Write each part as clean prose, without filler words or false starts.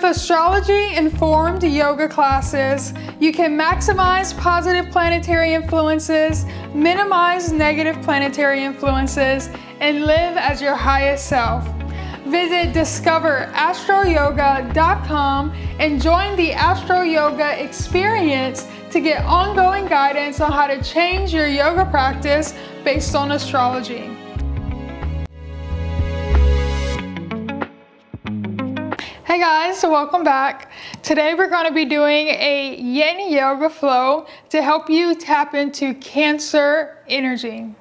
With astrology-informed yoga classes, you can maximize positive planetary influences, minimize negative planetary influences, and live as your highest self. Visit discoverastroyoga.com and join the Astro Yoga experience to get ongoing guidance on how to change your yoga practice based on astrology. Hey guys, welcome back. Today we're going to be doing a Yin Yoga flow to help you tap into Cancer energy.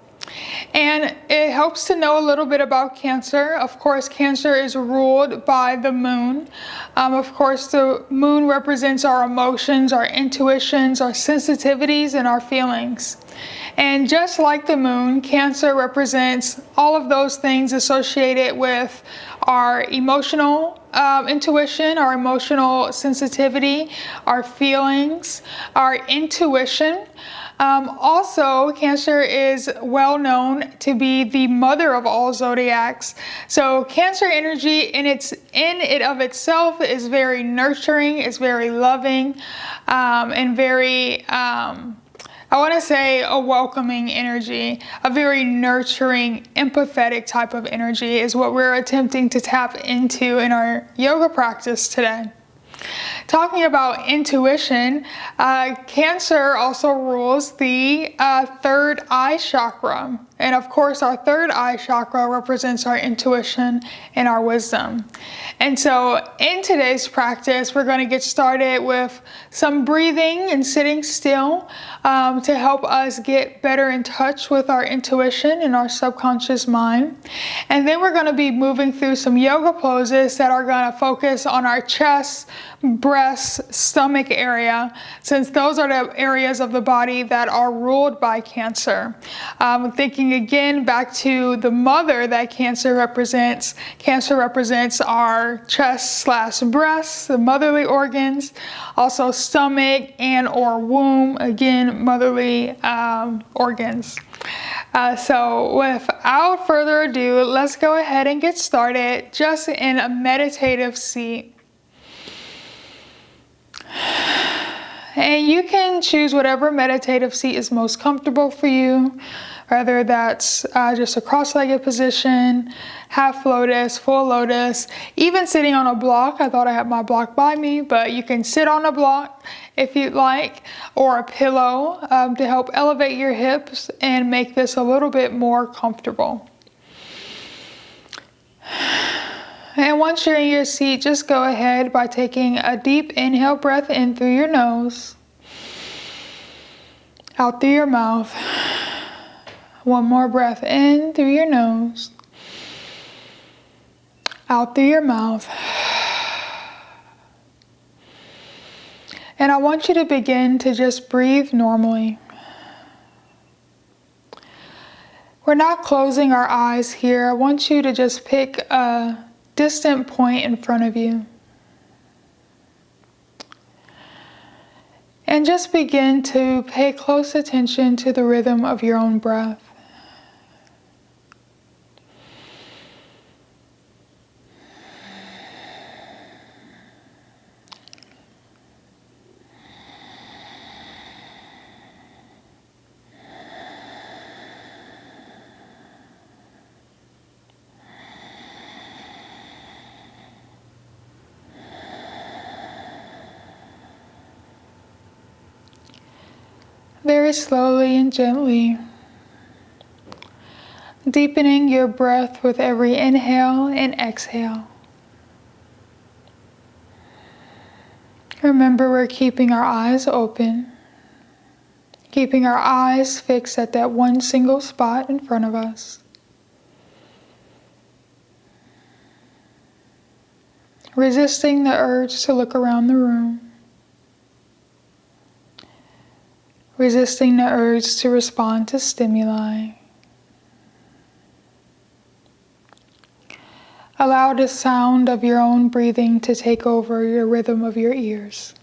And it helps to know a little bit about Cancer. Of course, Cancer is ruled by the moon. Of course, the moon represents our emotions, our intuitions, our sensitivities, and our feelings. And just like the moon, Cancer represents all of those things associated with our emotional intuition, our emotional sensitivity, our feelings, our intuition. Also, Cancer is well known to be the mother of all zodiacs. So Cancer energy in it of itself is very nurturing, it's very loving, and very, I want to say a welcoming energy, a very nurturing, empathetic type of energy is what we're attempting to tap into in our yoga practice today. Talking about intuition, Cancer also rules the third eye chakra. And of course, our third eye chakra represents our intuition and our wisdom. And so in today's practice, we're going to get started with some breathing and sitting still to help us get better in touch with our intuition and our subconscious mind. And then we're going to be moving through some yoga poses that are going to focus on our chest, breast, stomach area, since those are the areas of the body that are ruled by Cancer. Thinking again back to the mother that Cancer represents. Cancer represents our chest/breast, the motherly organs, also stomach and or womb, again, motherly organs. So without further ado, let's go ahead and get started just in a meditative seat. And you can choose whatever meditative seat is most comfortable for you, whether that's just a cross-legged position, half lotus, full lotus, even sitting on a block. I thought I had my block by me, but you can sit on a block if you'd like, or a pillow to help elevate your hips and make this a little bit more comfortable. And once you're in your seat, just go ahead by taking a deep inhale breath in through your nose, out through your mouth. One more breath in through your nose, out through your mouth. And I want you to begin to just breathe normally. We're not closing our eyes here. I want you to just pick a distant point in front of you. And just begin to pay close attention to the rhythm of your own breath. Very slowly and gently, deepening your breath with every inhale and exhale. Remember, we're keeping our eyes open, keeping our eyes fixed at that one single spot in front of us. Resisting the urge to look around the room. Resisting the urge to respond to stimuli. Allow the sound of your own breathing to take over your rhythm of your ears.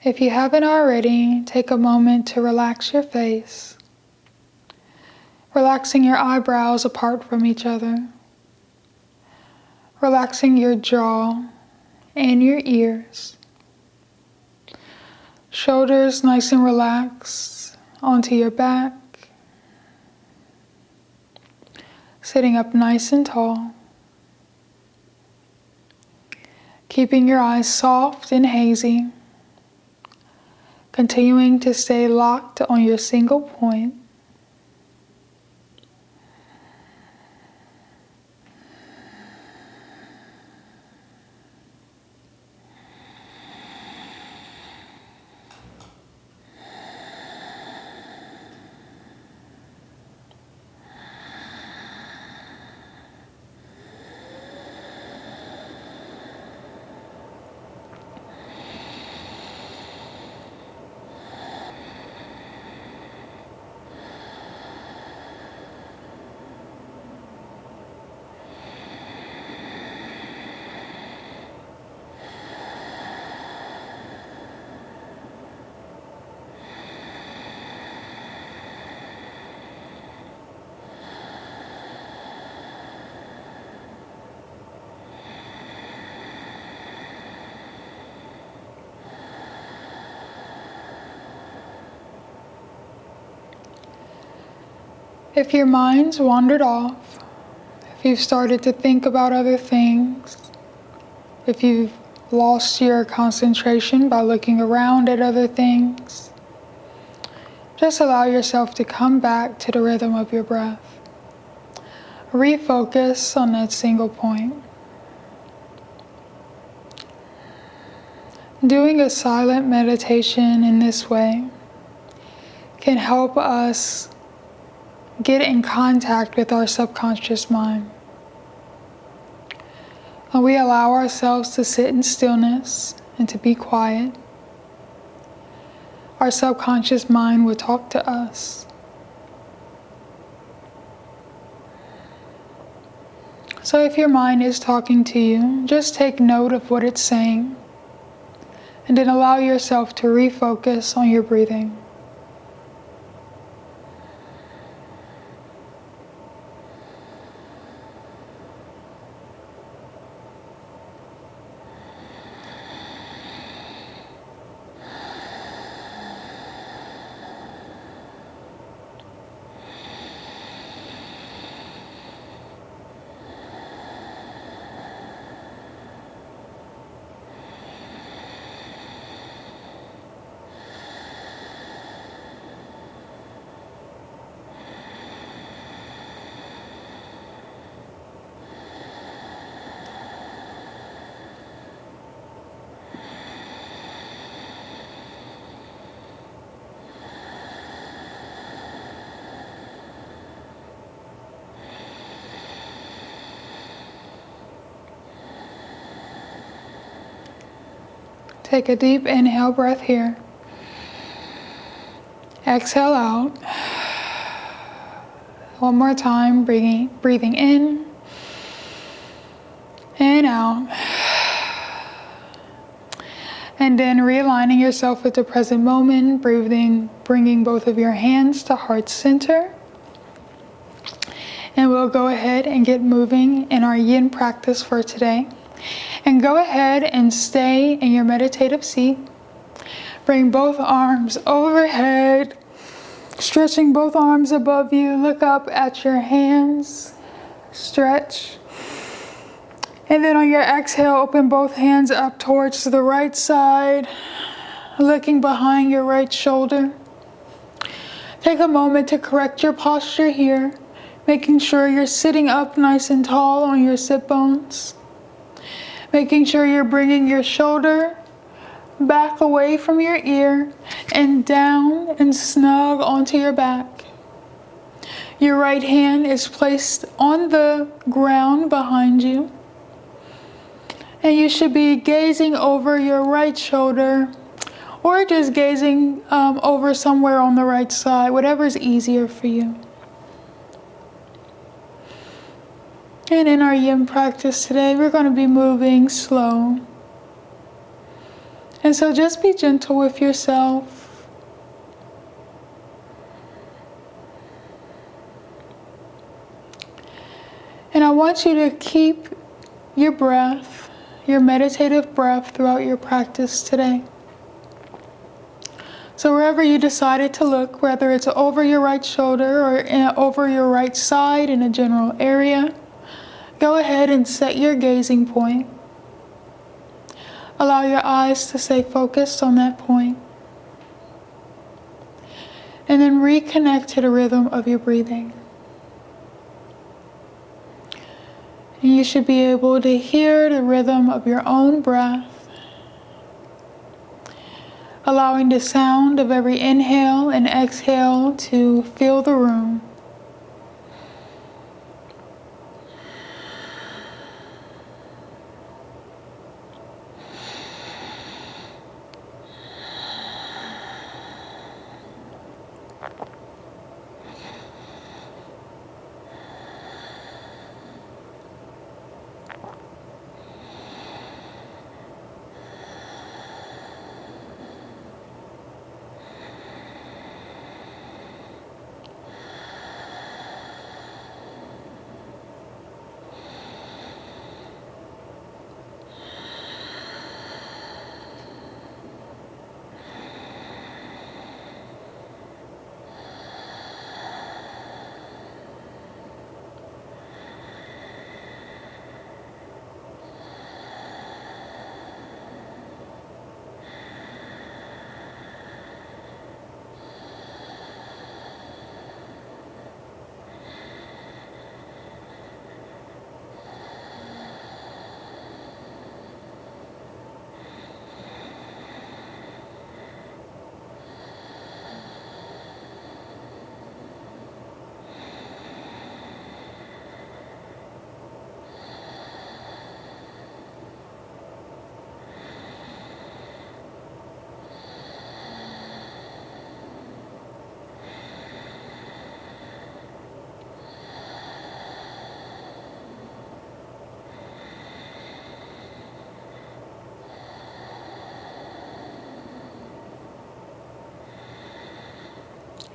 If you haven't already, take a moment to relax your face, relaxing your eyebrows apart from each other, relaxing your jaw and your ears, shoulders nice and relaxed onto your back, sitting up nice and tall, keeping your eyes soft and hazy, continuing to stay locked on your single point. If your mind's wandered off, if you've started to think about other things, if you've lost your concentration by looking around at other things, just allow yourself to come back to the rhythm of your breath. Refocus on that single point. Doing a silent meditation in this way can help us get in contact with our subconscious mind. When we allow ourselves to sit in stillness and to be quiet, our subconscious mind will talk to us. So if your mind is talking to you, just take note of what it's saying, and then allow yourself to refocus on your breathing. Take a deep inhale breath here. Exhale out. One more time, breathing in and out. And then realigning yourself with the present moment, bringing both of your hands to heart center. And we'll go ahead and get moving in our yin practice for today. And go ahead and stay in your meditative seat. Bring both arms overhead, stretching both arms above you. Look up at your hands, stretch. And then on your exhale, open both hands up towards the right side, looking behind your right shoulder. Take a moment to correct your posture here, making sure you're sitting up nice and tall on your sit bones. Making sure you're bringing your shoulder back away from your ear and down and snug onto your back. Your right hand is placed on the ground behind you. And you should be gazing over your right shoulder or just gazing over somewhere on the right side, whatever is easier for you. And in our yin practice today, we're going to be moving slow And so just be gentle with yourself. And I want you to keep your breath, your meditative breath throughout your practice today. So wherever you decided to look, whether it's over your right shoulder or over your right side in a general area, go ahead and set your gazing point. Allow your eyes to stay focused on that point. And then reconnect to the rhythm of your breathing. And you should be able to hear the rhythm of your own breath, allowing the sound of every inhale and exhale to fill the room.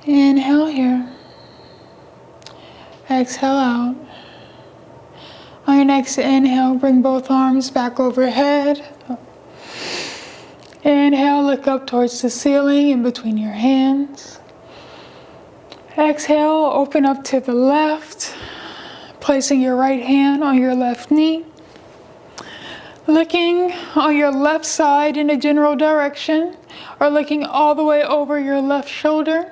Inhale here. Exhale out. On your next inhale, bring both arms back overhead. Inhale, look up towards the ceiling in between your hands. Exhale, open up to the left, placing your right hand on your left knee. Looking on your left side in a general direction, or looking all the way over your left shoulder.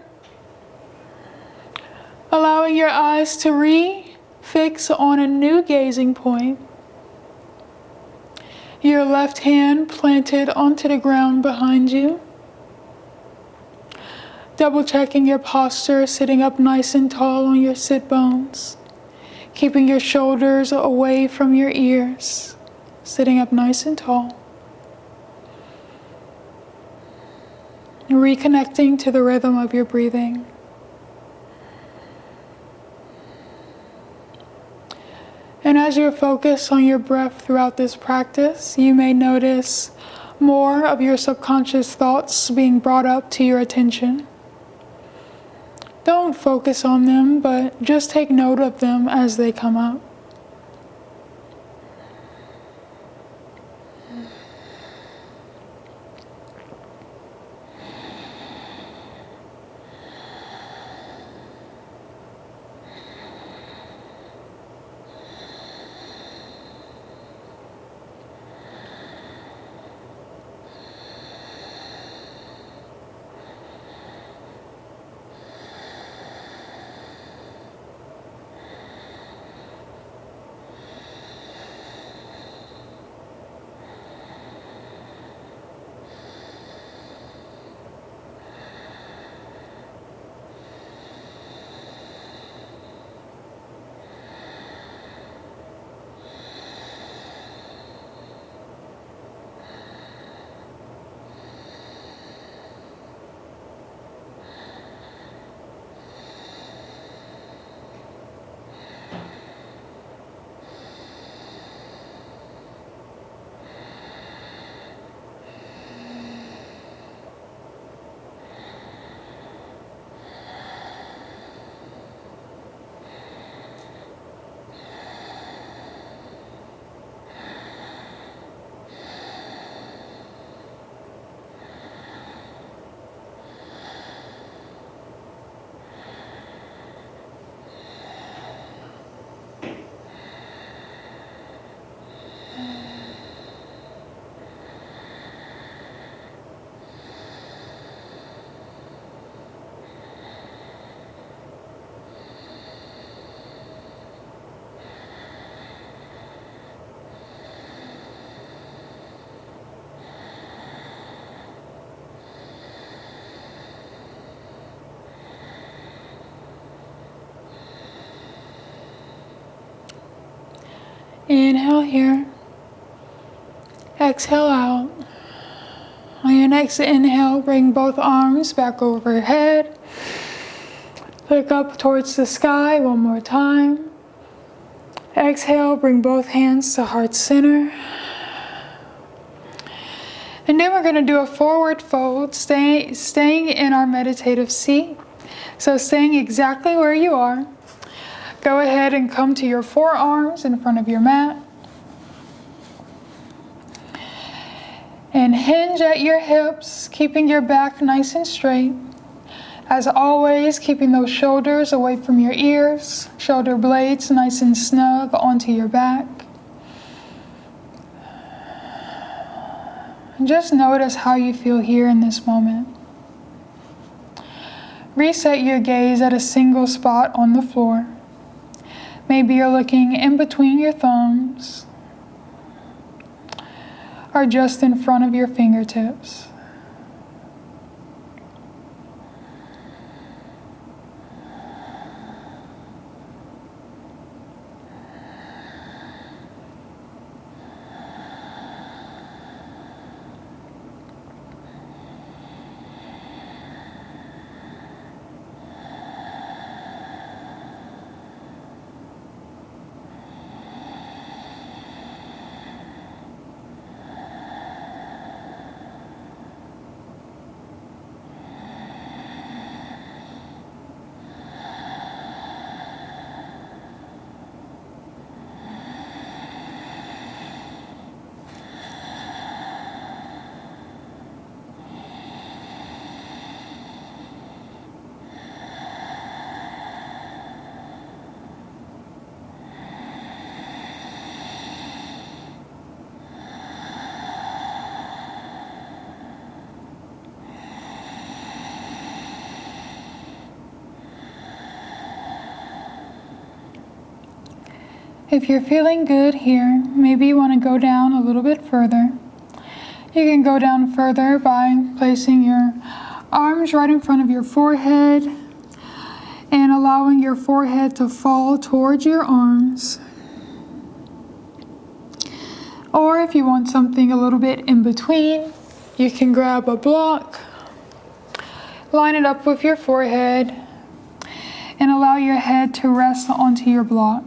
Allowing your eyes to refix on a new gazing point. Your left hand planted onto the ground behind you. Double checking your posture, sitting up nice and tall on your sit bones. Keeping your shoulders away from your ears. Sitting up nice and tall. Reconnecting to the rhythm of your breathing. And as you focus on your breath throughout this practice, you may notice more of your subconscious thoughts being brought up to your attention. Don't focus on them, but just take note of them as they come up. Inhale here. Exhale out. On your next inhale, bring both arms back overhead. Look up towards the sky one more time. Exhale, bring both hands to heart center. And then we're going to do a forward fold, staying in our meditative seat. So staying exactly where you are. Go ahead and come to your forearms in front of your mat. And hinge at your hips, keeping your back nice and straight. As always, keeping those shoulders away from your ears, shoulder blades nice and snug onto your back. And just notice how you feel here in this moment. Reset your gaze at a single spot on the floor. Maybe you're looking in between your thumbs or just in front of your fingertips. If you're feeling good here, maybe you want to go down a little bit further. You can go down further by placing your arms right in front of your forehead and allowing your forehead to fall towards your arms. Or if you want something a little bit in between, you can grab a block, line it up with your forehead, and allow your head to rest onto your block.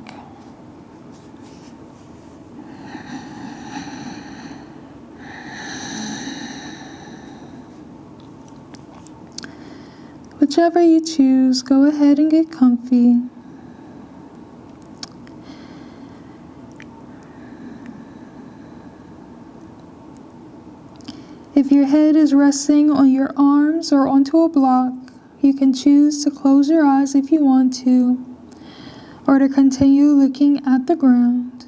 Whichever you choose, go ahead and get comfy. If your head is resting on your arms or onto a block, you can choose to close your eyes if you want to, or to continue looking at the ground.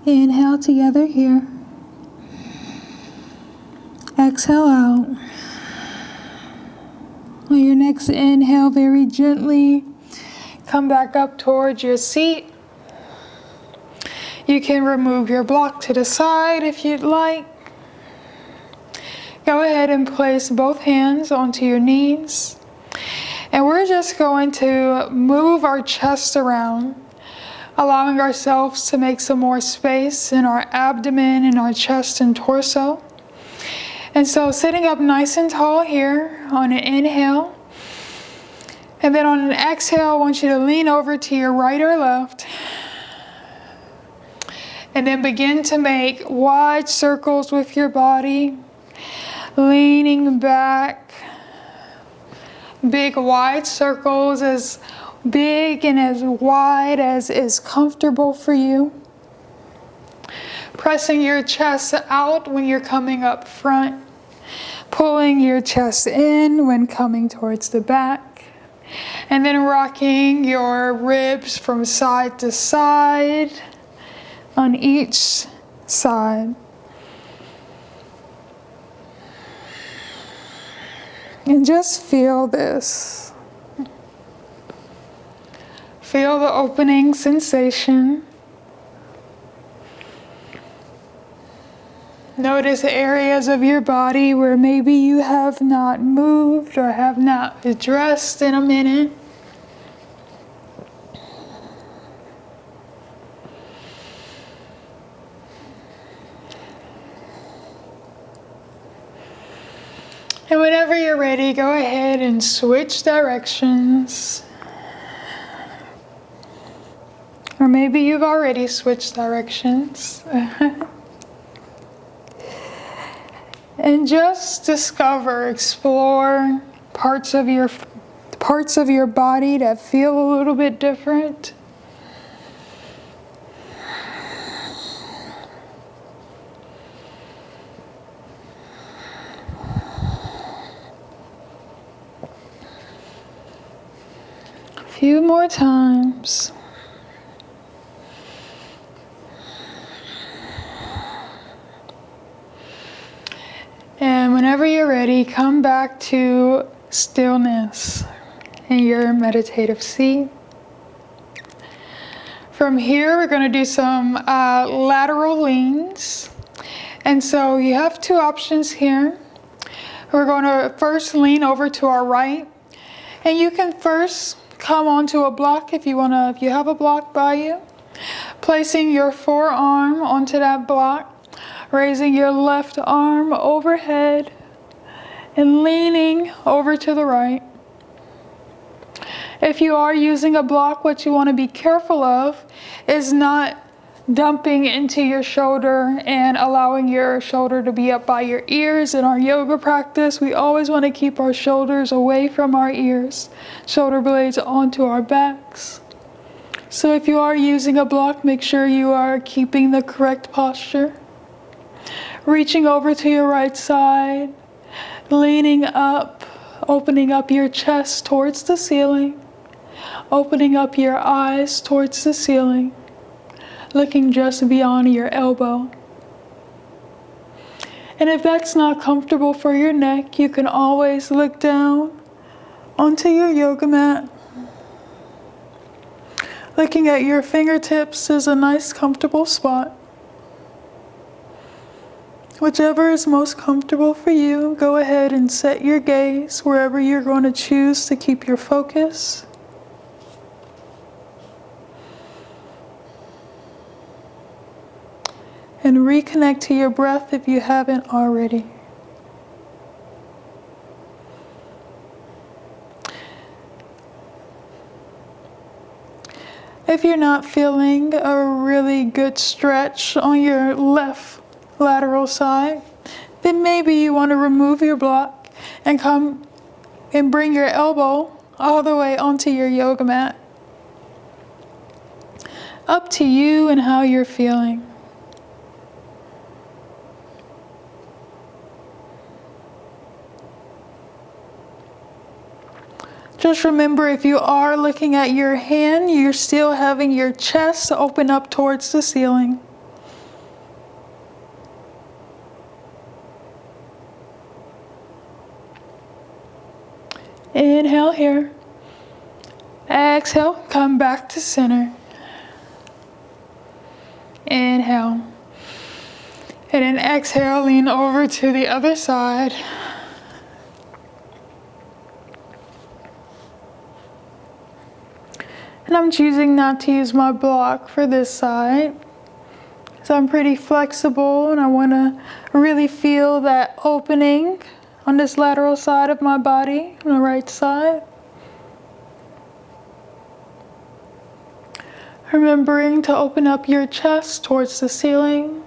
Inhale together here. Exhale out. On your next inhale, very gently come back up towards your seat. You can remove your block to the side if you'd like. Go ahead and place both hands onto your knees. And we're just going to move our chest around, allowing ourselves to make some more space in our abdomen, in our chest and torso. And so sitting up nice and tall here on an inhale. And then on an exhale, I want you to lean over to your right or left. And then begin to make wide circles with your body, leaning back. Big wide circles, as big and as wide as is comfortable for you. Pressing your chest out when you're coming up front. Pulling your chest in when coming towards the back. And then rocking your ribs from side to side on each side. And just feel this. Feel the opening sensation. Notice areas of your body where maybe you have not moved or have not addressed in a minute. And whenever you're ready, go ahead and switch directions. Or maybe you've already switched directions. And just discover, explore parts of your body that feel a little bit different. A few more times. And whenever you're ready, come back to stillness in your meditative seat. From here, we're going to do some lateral leans. And so you have two options here. We're going to first lean over to our right. And you can first come onto a block if you have a block by you. Placing your forearm onto that block. Raising your left arm overhead and leaning over to the right. If you are using a block, what you want to be careful of is not dumping into your shoulder and allowing your shoulder to be up by your ears. In our yoga practice, we always want to keep our shoulders away from our ears, shoulder blades onto our backs. So if you are using a block, make sure you are keeping the correct posture. Reaching over to your right side, leaning up, opening up your chest towards the ceiling, opening up your eyes towards the ceiling, looking just beyond your elbow. And if that's not comfortable for your neck, you can always look down onto your yoga mat. Looking at your fingertips is a nice comfortable spot. Whichever is most comfortable for you, go ahead and set your gaze wherever you're going to choose to keep your focus. And reconnect to your breath if you haven't already. If you're not feeling a really good stretch on your left lateral side, then maybe you want to remove your block and come and bring your elbow all the way onto your yoga mat. Up to you and how you're feeling. Just remember, if you are looking at your hand, you're still having your chest open up towards the ceiling. Inhale here. Exhale, come back to center. Inhale. And then exhale, lean over to the other side. And I'm choosing not to use my block for this side. So I'm pretty flexible and I want to really feel that opening on this lateral side of my body, on the right side. Remembering to open up your chest towards the ceiling.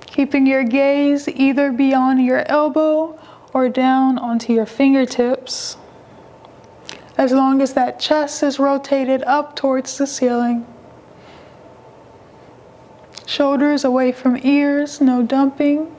Keeping your gaze either beyond your elbow or down onto your fingertips. As long as that chest is rotated up towards the ceiling. Shoulders away from ears, no dumping.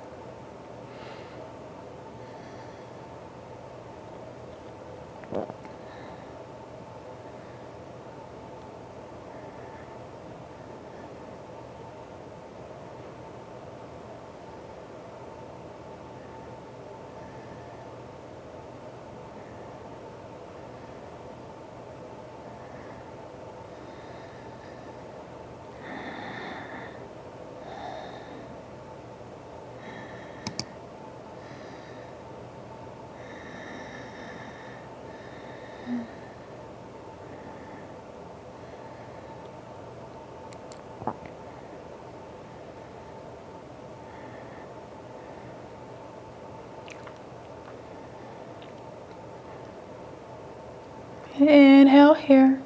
Inhale here.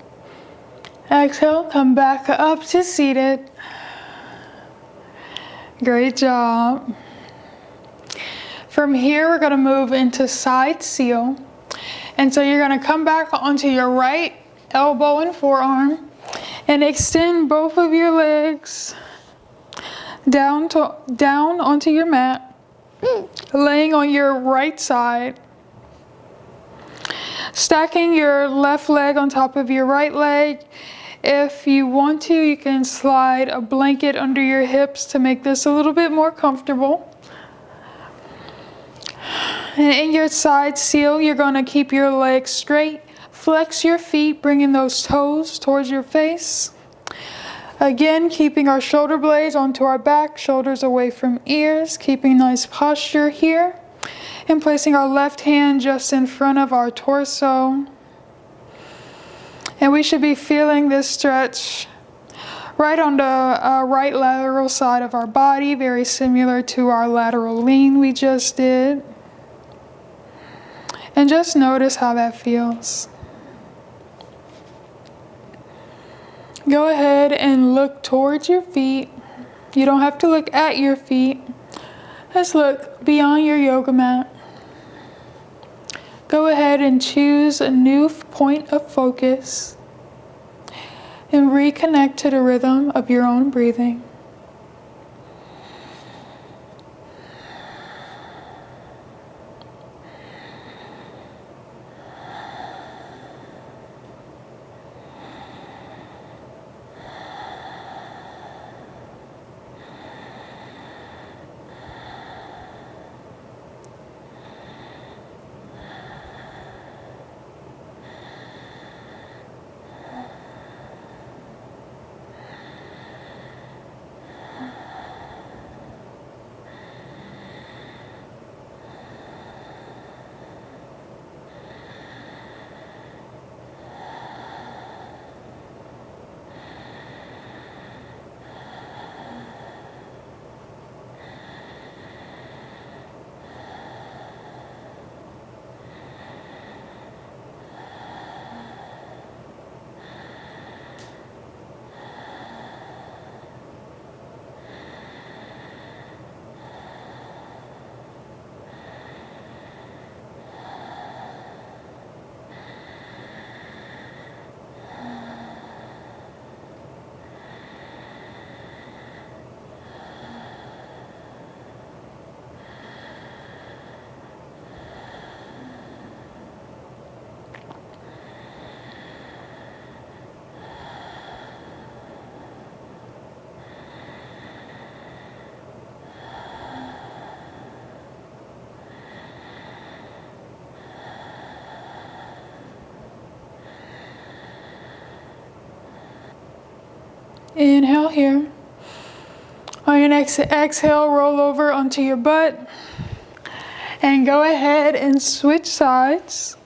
Exhale, come back up to seated. Great job. From here, we're going to move into side seal. And so you're going to come back onto your right elbow and forearm and extend both of your legs down onto your mat, laying on your right side. Stacking your left leg on top of your right leg. If you want to, you can slide a blanket under your hips to make this a little bit more comfortable. And in your side seal, you're going to keep your legs straight. Flex your feet, bringing those toes towards your face. Again, keeping our shoulder blades onto our back, shoulders away from ears, keeping nice posture here. And placing our left hand just in front of our torso. And we should be feeling this stretch right on the right lateral side of our body, very similar to our lateral lean we just did. And just notice how that feels. Go ahead and look towards your feet. You don't have to look at your feet. Just look beyond your yoga mat. Go ahead and choose a new point of focus and reconnect to the rhythm of your own breathing. Inhale here. On your next exhale, roll over onto your butt. And go ahead and switch sides.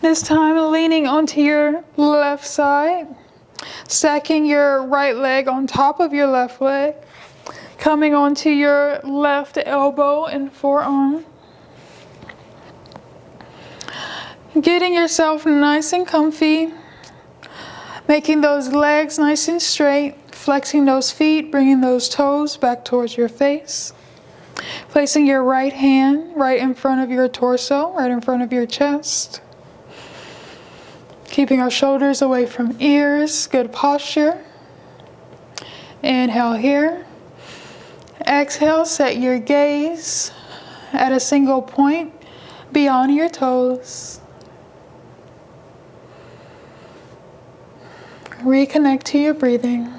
This time leaning onto your left side. Stacking your right leg on top of your left leg. Coming onto your left elbow and forearm. Getting yourself nice and comfy. Making those legs nice and straight. Flexing those feet, bringing those toes back towards your face. Placing your right hand right in front of your torso, right in front of your chest. Keeping our shoulders away from ears, good posture. Inhale here. Exhale, set your gaze at a single point beyond your toes. Reconnect to your breathing.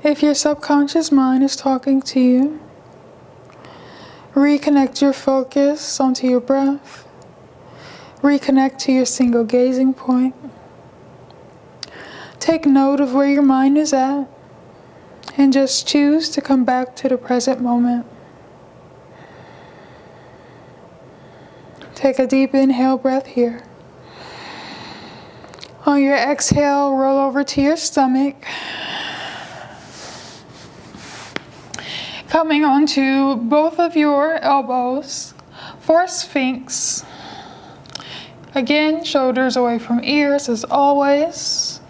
If your subconscious mind is talking to you, reconnect your focus onto your breath. Reconnect to your single gazing point. Take note of where your mind is at and just choose to come back to the present moment. Take a deep inhale breath here. On your exhale, roll over to your stomach. Coming onto both of your elbows for Sphinx. Again, shoulders away from ears as always.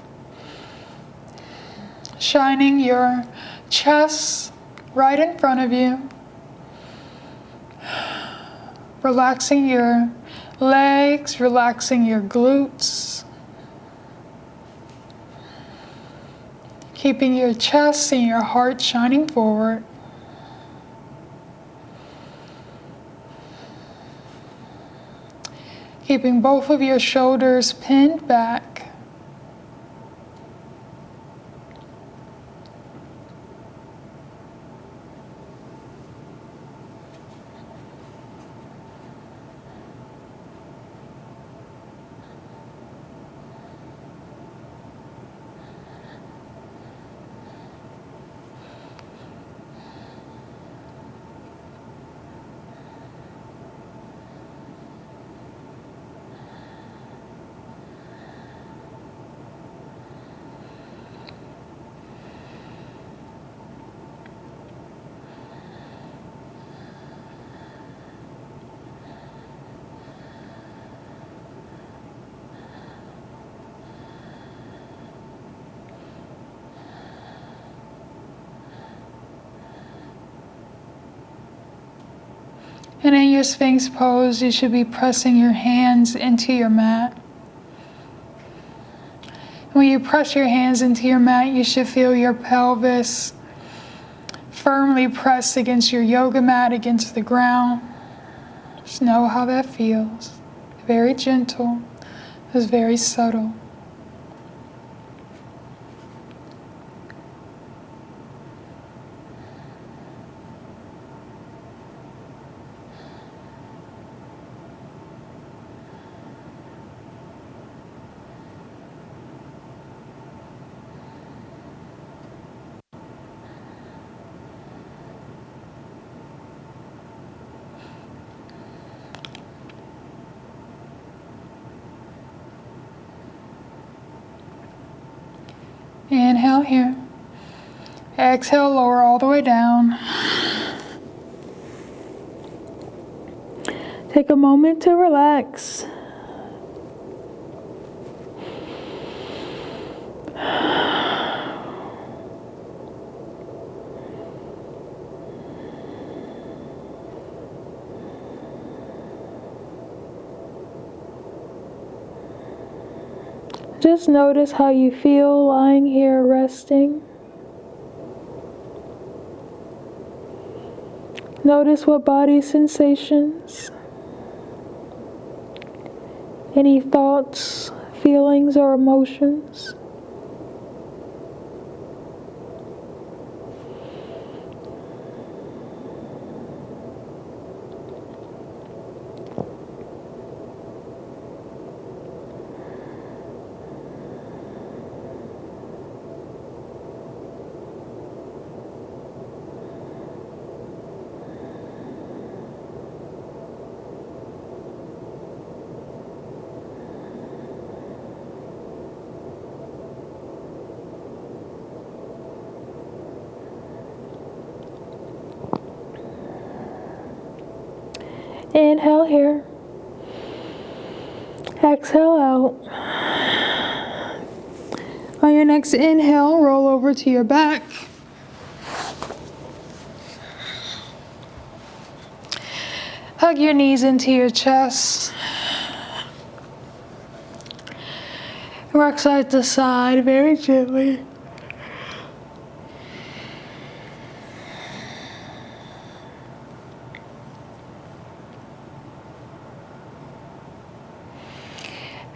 Shining your chest right in front of you. Relaxing your legs, relaxing your glutes. Keeping your chest and your heart shining forward. Keeping both of your shoulders pinned back. And in your Sphinx pose, you should be pressing your hands into your mat. When you press your hands into your mat, you should feel your pelvis firmly pressed against your yoga mat, against the ground. Just know how that feels. If very gentle. It's very subtle. Inhale here. Exhale, lower all the way down. Take a moment to relax. Just notice how you feel lying here resting. Notice what body sensations, any thoughts, feelings, or emotions. Inhale here. Exhale out. On your next inhale, roll over to your back. Hug your knees into your chest. Rock side to side very gently.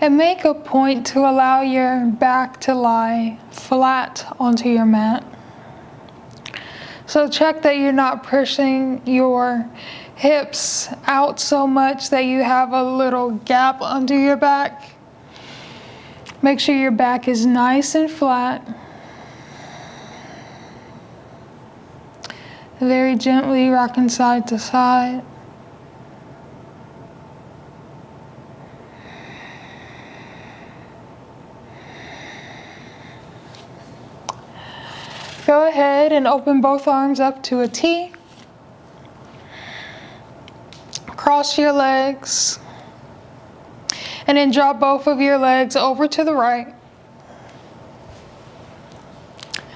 And make a point to allow your back to lie flat onto your mat. So check that you're not pushing your hips out so much that you have a little gap under your back. Make sure your back is nice and flat. Very gently rocking side to side. Go ahead and open both arms up to a T. Cross your legs. And then drop both of your legs over to the right.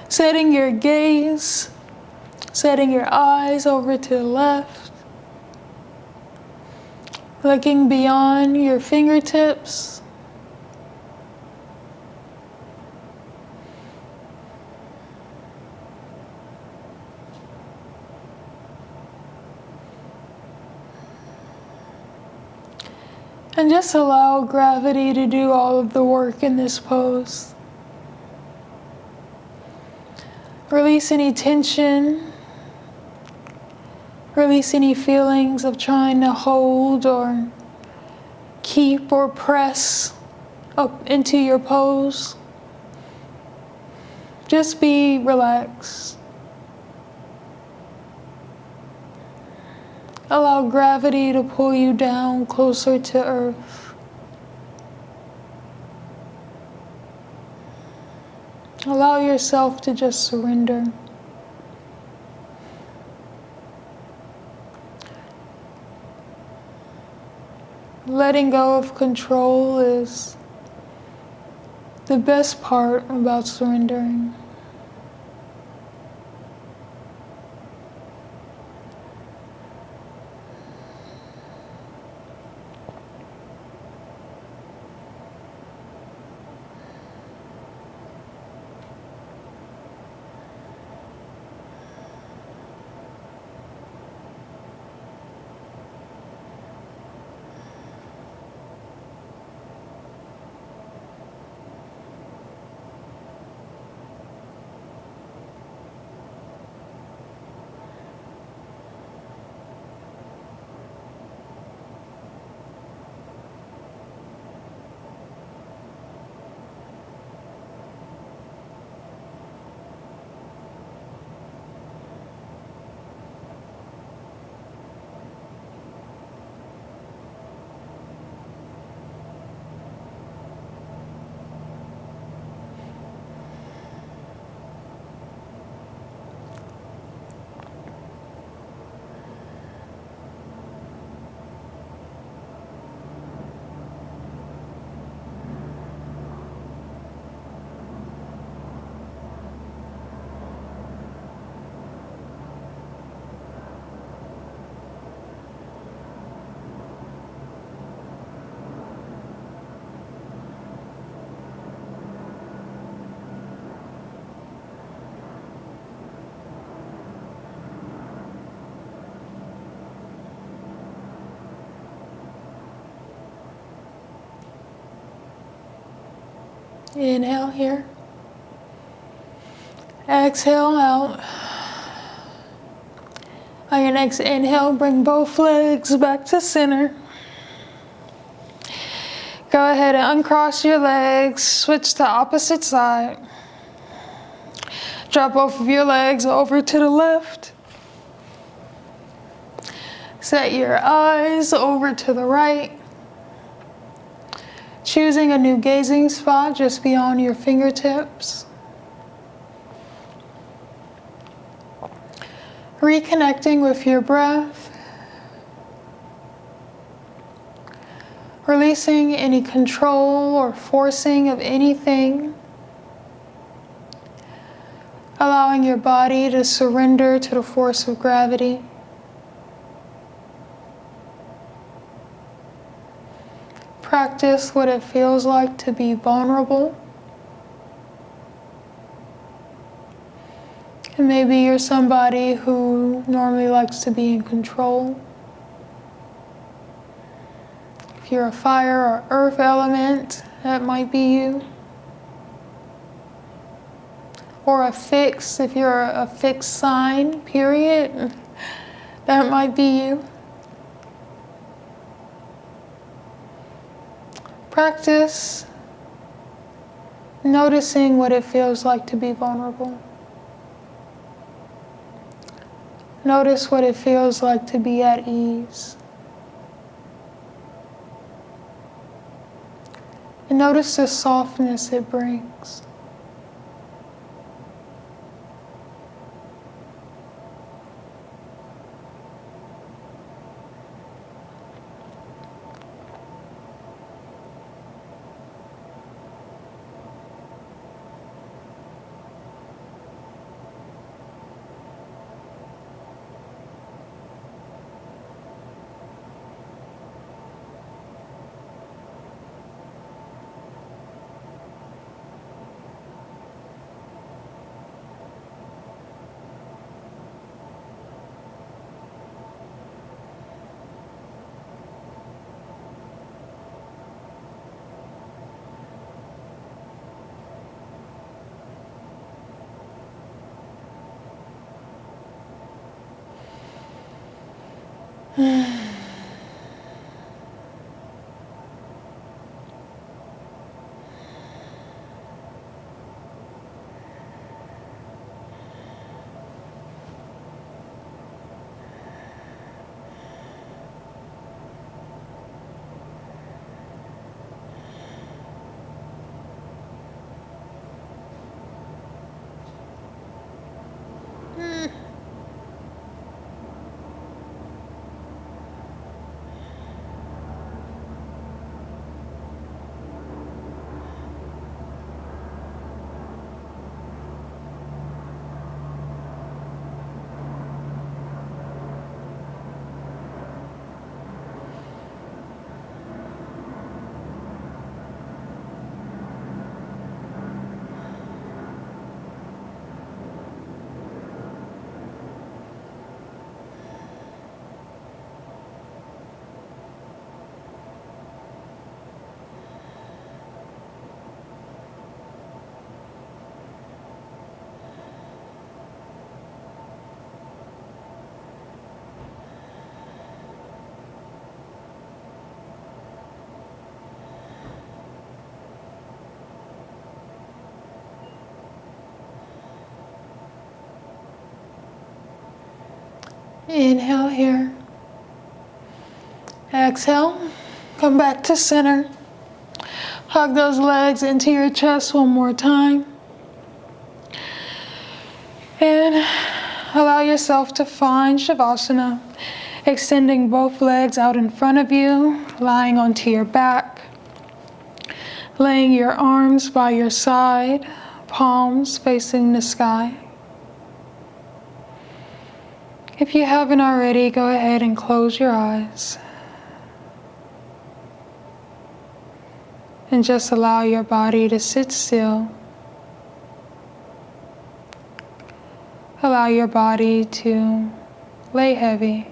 Setting your gaze, setting your eyes over to the left. Looking beyond your fingertips. And just allow gravity to do all of the work in this pose. Release any tension. Release any feelings of trying to hold or keep or press up into your pose. Just be relaxed. Allow gravity to pull you down closer to earth. Allow yourself to just surrender. Letting go of control is the best part about surrendering. Inhale here. Exhale out. On your next inhale, bring both legs back to center. Go ahead and uncross your legs, switch to opposite side. Drop both of your legs over to the left. Set your eyes over to the right. Choosing a new gazing spot just beyond your fingertips. Reconnecting with your breath. Releasing any control or forcing of anything. Allowing your body to surrender to the force of gravity. Practice what it feels like to be vulnerable. And maybe you're somebody who normally likes to be in control. If you're a fire or earth element, that might be you. Or a fixed, if you're a fixed sign, period, that might be you. Practice noticing what it feels like to be vulnerable. Notice what it feels like to be at ease. And notice the softness it brings. Inhale here. Exhale. Come back to center. Hug those legs into your chest one more time. And allow yourself to find Shavasana, extending both legs out in front of you, lying onto your back, laying your arms by your side, palms facing the sky. If you haven't already, go ahead and close your eyes. And just allow your body to sit still. Allow your body to lay heavy.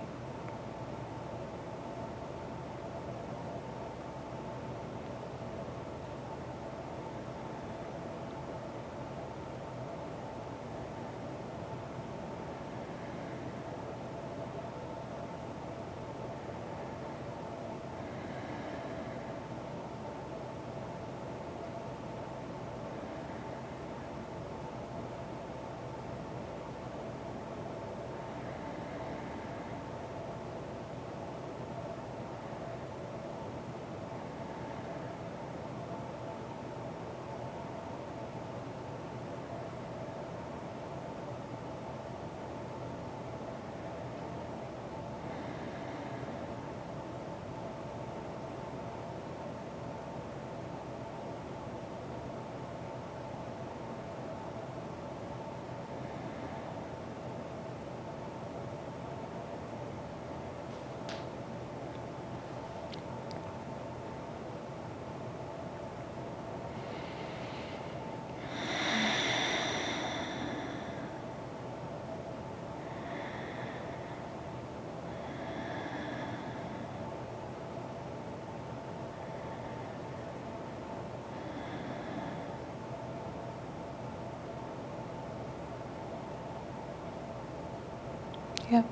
Yeah.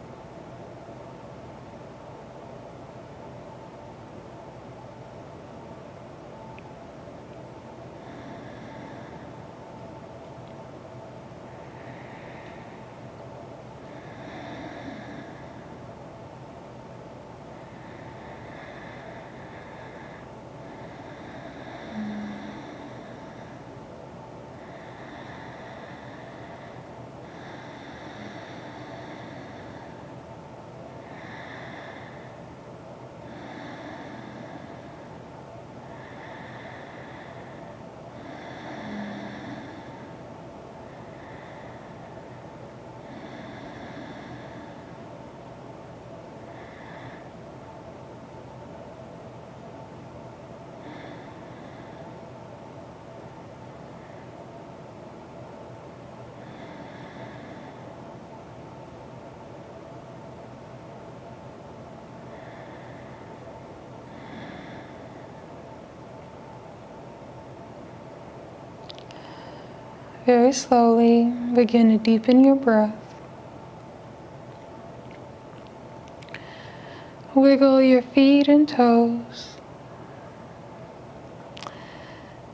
Very slowly begin to deepen your breath. Wiggle your feet and toes.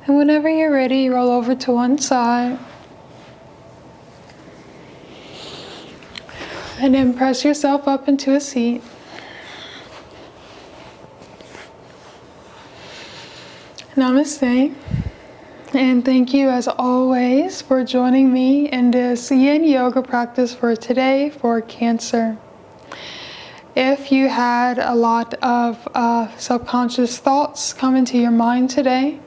And whenever you're ready, roll over to one side. And then press yourself up into a seat. Namaste. And thank you as always for joining me in this Yin Yoga practice for today for Cancer. If you had a lot of subconscious thoughts come into your mind today,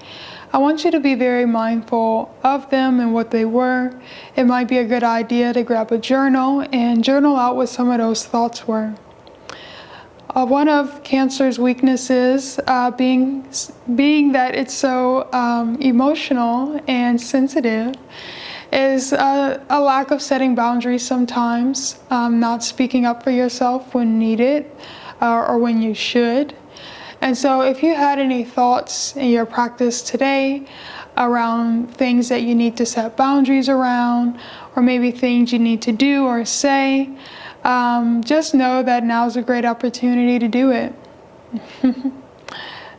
I want you to be very mindful of them and what they were. It might be a good idea to grab a journal and journal out what some of those thoughts were. One of Cancer's weaknesses being that it's so emotional and sensitive is a lack of setting boundaries sometimes, not speaking up for yourself when needed or when you should. And so if you had any thoughts in your practice today around things that you need to set boundaries around, or maybe things you need to do or say, just know that now's a great opportunity to do it.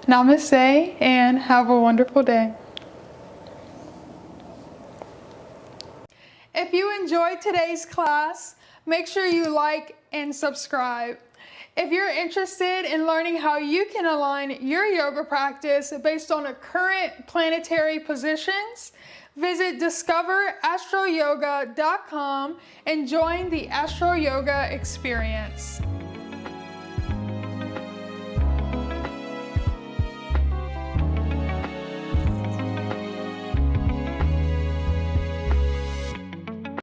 Namaste and have a wonderful day. If you enjoyed today's class, make sure you like and subscribe. If you're interested in learning how you can align your yoga practice based on the current planetary positions, visit discoverastroyoga.com and join the Astro Yoga experience.